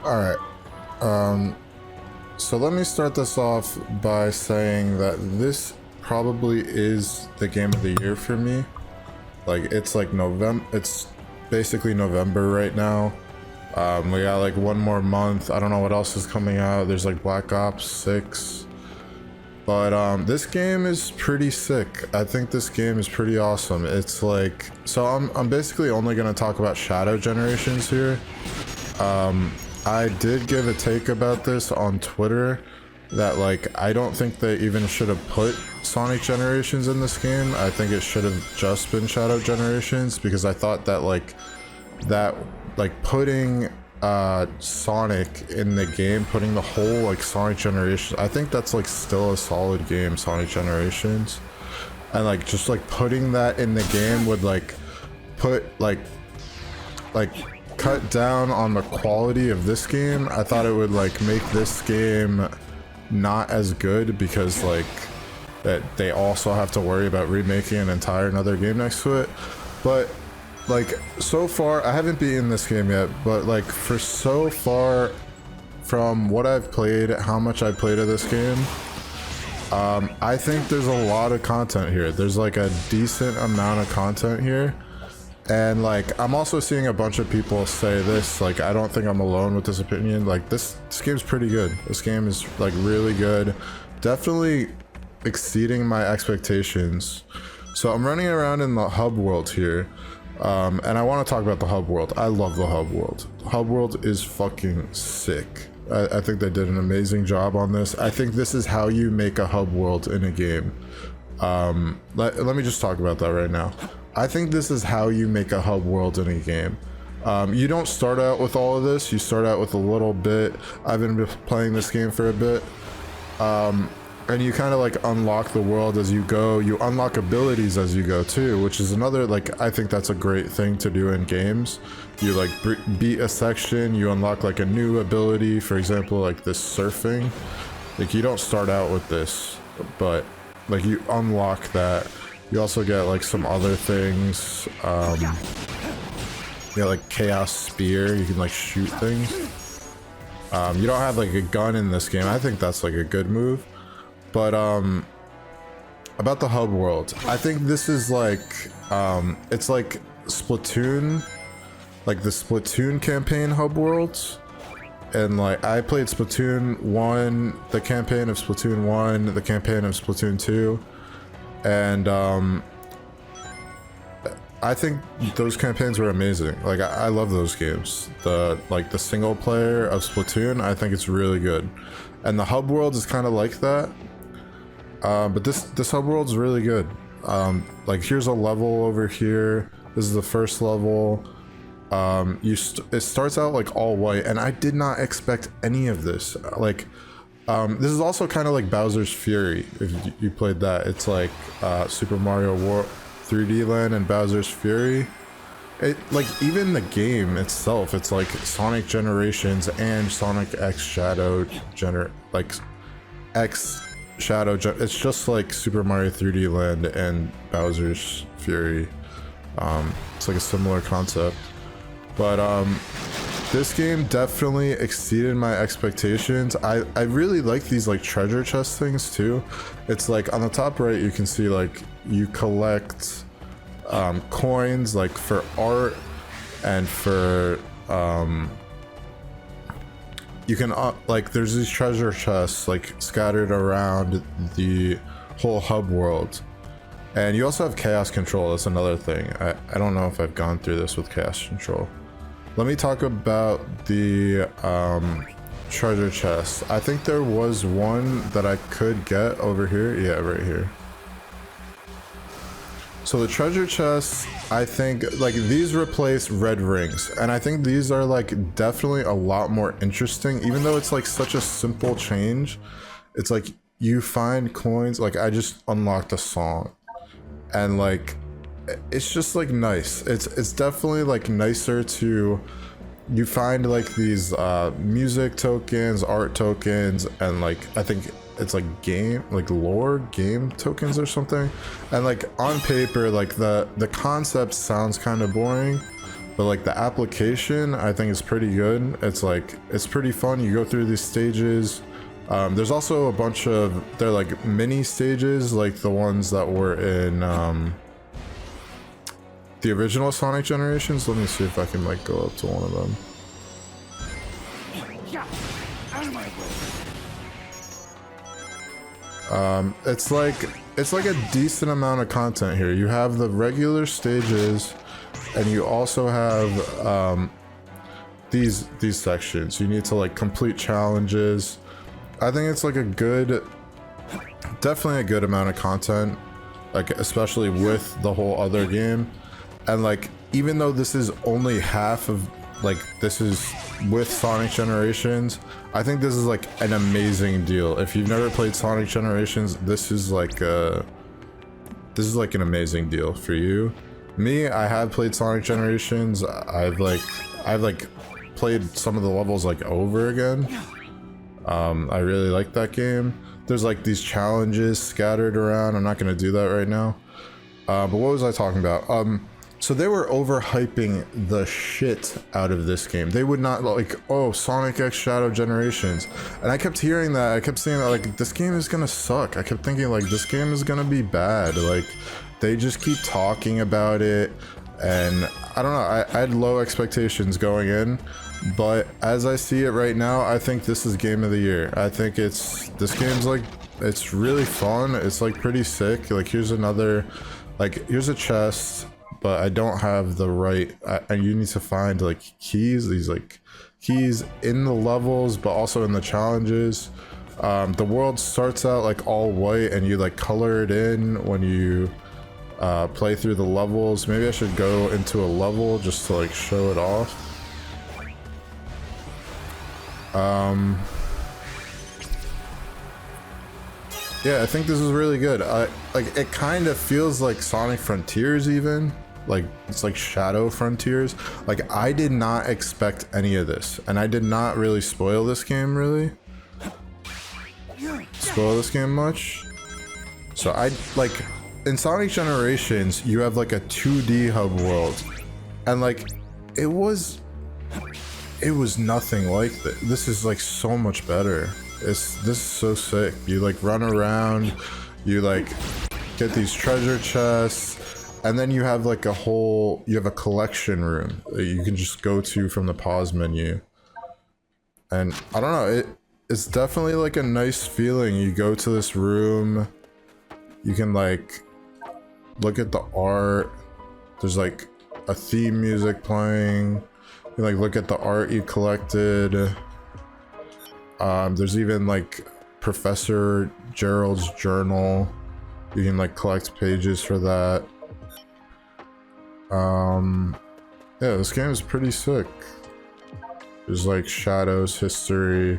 All right. So let me start this off by saying that this probably is the game of the year for me. Like, it's like November. It's basically November right now. We got like one more month. I don't know what else is coming out. There's like Black Ops 6. But this game is pretty sick. I think this game is pretty awesome. It's like, so I'm basically only gonna talk about Shadow Generations here. I did give a take about this on Twitter that like I don't think they even should have put Sonic Generations in this game. I think it should have just been Shadow Generations, because I thought that like putting Sonic in the game, putting the whole like Sonic Generations, I think that's like still a solid game, Sonic Generations, and like just like putting that in the game would like put like cut down on the quality of this game. I thought it would like make this game not as good, because like that they also have to worry about remaking an entire another game next to it. But like, so far, I haven't beaten this game yet, but like for so far from what I've played, how much I've played of this game, I think there's a lot of content here. There's like a decent amount of content here. And like, I'm also seeing a bunch of people say this, like, I don't think I'm alone with this opinion. Like, this game's pretty good. This game is like really good. Definitely exceeding my expectations. So I'm running around in the hub world here. And I want to talk about the hub world. I love the hub world. Hub world is fucking sick. I think they did an amazing job on this. I think this is how you make a hub world in a game. Let me just talk about that right now. I think this is how you make a hub world in a game. You don't start out with all of this. You start out with a little bit. I've been playing this game for a bit. And you kind of like unlock the world as you go. You unlock abilities as you go too, which is another, like, I think that's a great thing to do in games. You like beat a section, you unlock like a new ability, for example, like this surfing. Like, you don't start out with this, but like you unlock that. You also get like some other things. You got like Chaos Spear, you can like shoot things. You don't have like a gun in this game. I think that's like a good move. But about the hub world, I think this is like it's like Splatoon, like the Splatoon campaign hub worlds. And like, I played Splatoon 1, the campaign of Splatoon 1, the campaign of Splatoon 2, and I think those campaigns were amazing. Like, I love those games. The single player of Splatoon, I think it's really good, and the hub world is kind of like that. But this hub world is really good. Like, here's a level over here. This is the first level. It starts out like all white, and I did not expect any of this. Like, this is also kind of like Bowser's Fury. If you played that, it's like Super Mario World 3D Land and Bowser's Fury. It, like, even the game itself, it's like Sonic Generations and Sonic X Shadow it's just like Super Mario 3D Land and Bowser's Fury. It's like a similar concept, but this game definitely exceeded my expectations. I really like these like treasure chest things too. It's like on the top right, you can see like you collect coins like for art, and for you can like, there's these treasure chests like scattered around the whole hub world. And you also have chaos control. That's another thing. I don't know if I've gone through this with chaos control. Let me talk about the treasure chest. I think there was one that I could get over here. Yeah, right here. So the treasure chests, I think like these replace red rings, and I think these are like definitely a lot more interesting, even though it's like such a simple change. It's like you find coins. Like, I just unlocked a song, and like, it's just like nice. It's definitely like nicer to, you find like these music tokens, art tokens, and like, I think it's like lore game tokens or something. And like on paper, like the concept sounds kind of boring, but like the application I think is pretty good. It's like, it's pretty fun. You go through these stages. There's also a bunch of, they're like mini stages, like the ones that were in the original Sonic generations. Let me see if I can like go up to one of them. It's like a decent amount of content here. You have the regular stages, and you also have these sections. You need to like complete challenges. I think it's like a good, definitely a good amount of content, like especially with the whole other game. And like, even though this is only half of, like, this is with Sonic Generations, I think this is like an amazing deal. If you've never played Sonic Generations, this is like an amazing deal for you. Me, I have played Sonic Generations. I've played some of the levels like over again. I really like that game. There's like these challenges scattered around. I'm not gonna do that right now. But what was I talking about? So they were overhyping the shit out of this game. They would not like, oh, Sonic X Shadow Generations. And I kept hearing that. I kept saying that, like, this game is gonna suck. I kept thinking, like, this game is gonna be bad. Like, they just keep talking about it. And I don't know, I had low expectations going in. But as I see it right now, I think this is game of the year. I think this game's like, it's really fun. It's like pretty sick. Like, here's another, like, here's a chest. But I don't have the right, and you need to find like keys, these like keys in the levels, but also in the challenges. The world starts out like all white, and you like color it in when you play through the levels. Maybe I should go into a level just to like show it off. Yeah, I think this is really good. Like, it kind of feels like Sonic Frontiers even. Like, it's like Shadow Frontiers. Like, I did not expect any of this, and I did not really spoil this game much. So I like, in Sonic Generations you have like a 2D hub world, and like it was nothing like this. This is like so much better. This is so sick. You like run around, you like get these treasure chests. And then you have like you have a collection room that you can just go to from the pause menu. And I don't know, it's definitely like a nice feeling. You go to this room, you can like look at the art. There's like a theme music playing. You like look at the art you collected. There's even like Professor Gerald's journal. You can like collect pages for that. Yeah, this game is pretty sick. There's like Shadow's history.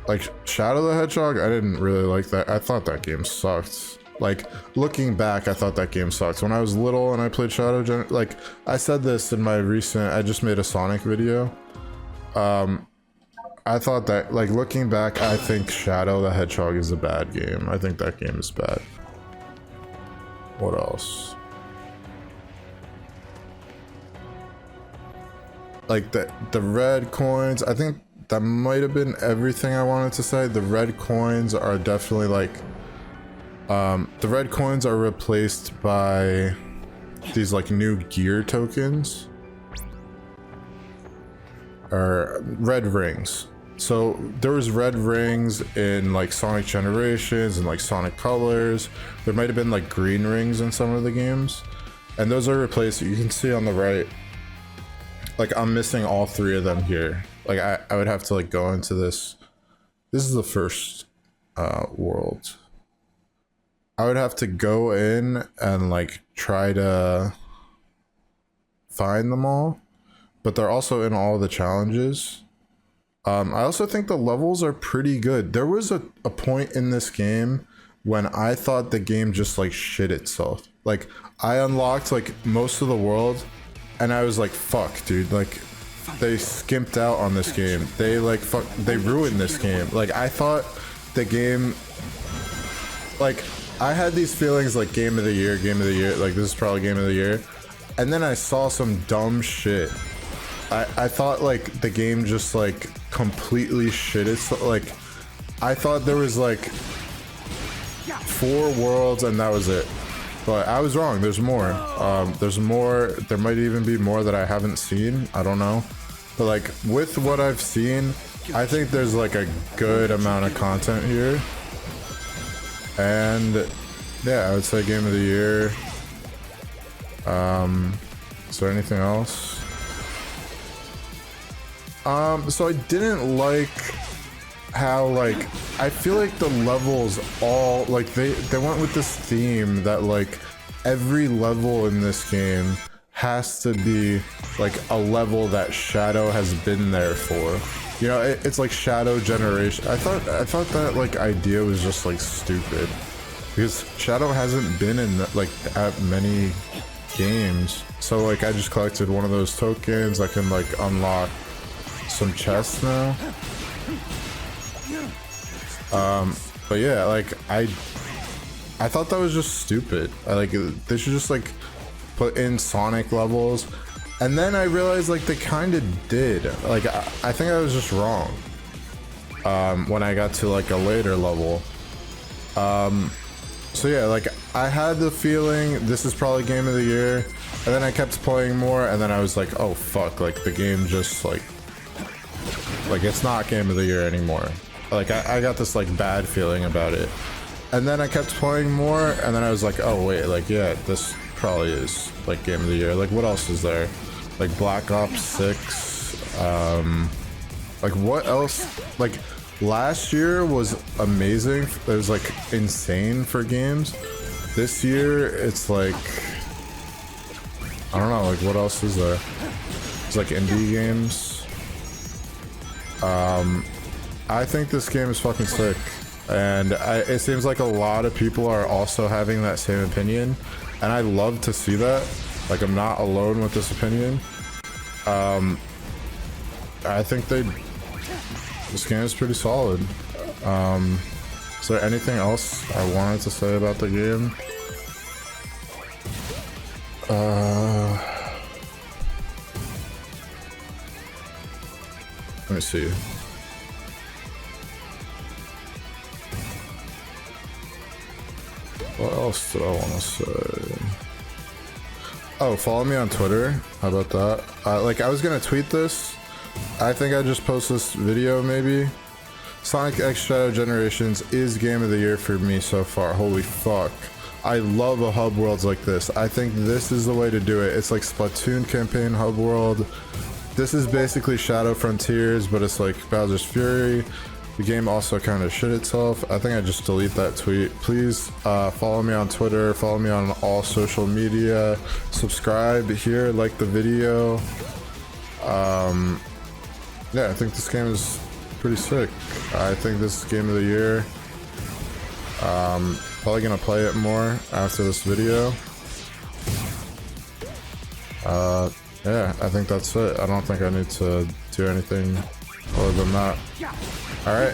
Like Shadow the Hedgehog, I didn't really like that. I thought that game sucked. Like, looking back, I thought that game sucked. When I was little and I played Shadow, like, I said this in my recent, I just made a Sonic video. I thought that, like, looking back, I think Shadow the Hedgehog is a bad game. I think that game is bad. What else? Like the red coins, I think that might have been everything I wanted to say. The red coins are definitely like, the red coins are replaced by these like new gear tokens, or red rings. So there was red rings in like Sonic Generations and like Sonic Colors. There might have been like green rings in some of the games, and those are replaced. You can see on the right, like I'm missing all three of them here. Like I would have to like go into this. This is the first world. I would have to go in and like try to find them all, but they're also in all the challenges. I also think the levels are pretty good. There was a point in this game when I thought the game just like shit itself. Like I unlocked like most of the world and I was like, fuck dude, like they skimped out on this game. They like they ruined this game. Like I thought the game, like I had these feelings like game of the year, like this is probably game of the year. and then I saw some dumb shit. I thought like the game just like completely shit. It's like I thought there was like 4 worlds and that was it, but I was wrong. There's more. There's more. There might even be more that I haven't seen. I don't know, but like with what I've seen, I think there's like a good amount of content here. And yeah, I would say game of the year. Is there anything else? So I didn't like how like I feel like the levels all like they went with this theme that like every level in this game has to be like a level that Shadow has been there for. You know, it's like Shadow generation. I thought that like idea was just like stupid because Shadow hasn't been in like that many games. So like I just collected one of those tokens. I can like unlock some chests now. But yeah, like I thought that was just stupid. They should just like put in Sonic levels, and then I realized like they kind of did. Like I think I was just wrong when I got to like a later level. So yeah, like I had the feeling this is probably game of the year, and then I kept playing more, and then I was like, oh fuck, like the game just like it's not game of the year anymore. Like I got this like bad feeling about it, and then I kept playing more, and then I was like, oh wait, like yeah, this probably is like game of the year. Like what else is there? Like Black Ops 6. Like what else? Like last year was amazing. It was like insane for games. This year it's like I don't know. Like what else is there? It's like indie games. I think this game is fucking sick, and it seems like a lot of people are also having that same opinion, and I love to see that. Like I'm not alone with this opinion. I think this game is pretty solid. Is there anything else I wanted to say about the game? Let me see. What else did I want to say? Oh, follow me on Twitter. How about that? Like I was gonna tweet this. I think I just post this video maybe. Sonic X Shadow Generations is game of the year for me so far. Holy fuck. I love a hub worlds like this. I think this is the way to do it. It's like Splatoon campaign hub world. This is basically Shadow Frontiers, but it's like Bowser's Fury. The game also kind of shit itself. I think I just delete that tweet. Please follow me on Twitter, follow me on all social media, subscribe here, like the video. Yeah, I think this game is pretty sick. I think this is game of the year. Probably gonna play it more after this video. Yeah, I think that's it. I don't think I need to do anything other than that. Alright.